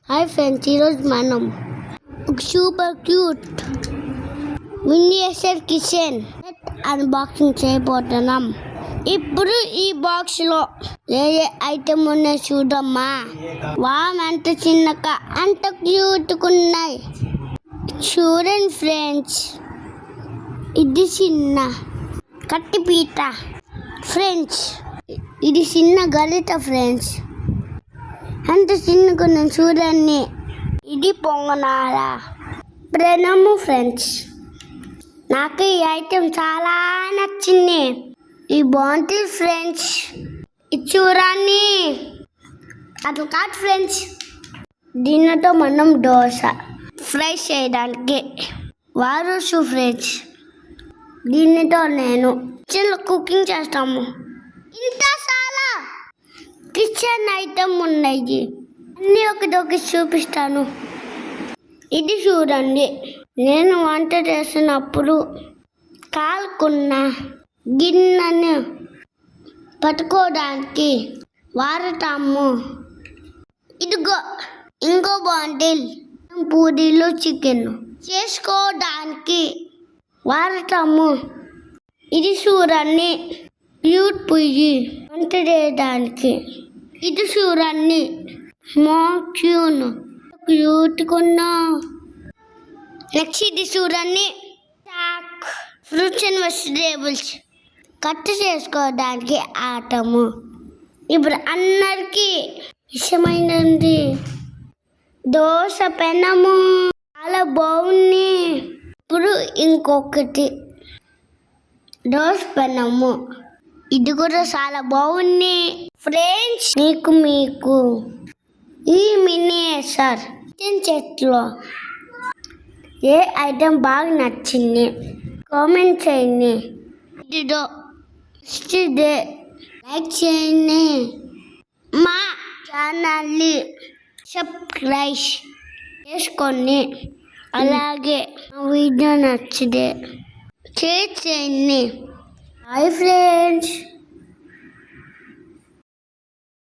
Hi friends, ఈరోజు మనం ఒక super cute miniature kitchen unboxing చేయబోతున్నాం. ఇప్పుడు ఈ బాక్స్లో ఏ ఐటమ్ ఉన్నాయి చూడమ్మా. ఎంత చిన్నగా అంత క్యూట్గా ఉన్నాయి. చూడండి ఫ్రెండ్స్, ఇది చిన్న కట్టిపీట ఫ్రెండ్స్, ఇది చిన్న గరిట ఫ్రెండ్స్, అంత చిన్నగా నేను చూడండి. ఇది పొంగనాల ప్రణము ఫ్రెండ్స్. నాకు ఈ ఐటెం చాలా నచ్చింది. ఈ బాగుంటుంది ఫ్రెండ్స్. ఇది చూడండి. అది కాదు ఫ్రెండ్స్, దీనితో మనం దోశ ఫ్రై చేయడానికి వాడచ్చు ఫ్రెండ్స్. దీనితో నేను కిచెన్లో కుకింగ్ చేస్తాము. ఇంత చాలా కిచెన్ ఐటమ్ ఉన్నాయి. అన్నీ ఒకటి చూపిస్తాను. ఇది చూడండి, నేను వంట చేసినప్పుడు కాలుకున్న గిన్నెను పట్టుకోవడానికి వాడతాము. ఇదిగో ఇంకో బాండిల్ పూరీలు చికెన్ చేసుకోవడానికి వాడతాము. ఇది చూడండి, క్యూట్ పొయ్యి వంట చేయడానికి. ఇది చూడండి, క్యూన్ క్యూట్కున్నా. నెక్స్ట్ ఇది చూడండి, chalk fruits and vegetables cut చేసుకోవడానికి ఆటము. ఇప్పుడు అందరికీ ఇష్టమైనది దోశ పెనము, చాలా బాగుంది. ఇప్పుడు ఇంకొకటి దోశ పెనము, ఇది కూడా చాలా బాగుంది ఫ్రెండ్స్. మీకు ఈ మినియేచర్ కిచెన్ సెట్లో ఏ ఐటెం బాగా నచ్చింది కామెంట్ చేయండి. ఇదిలో లైక్ చేయండి. మా ఛానల్ని సబ్స్క్రైబ్ చేసుకోండి. అలాగే వీడియో నచ్చితే షేర్ చేయండి. Hi friends.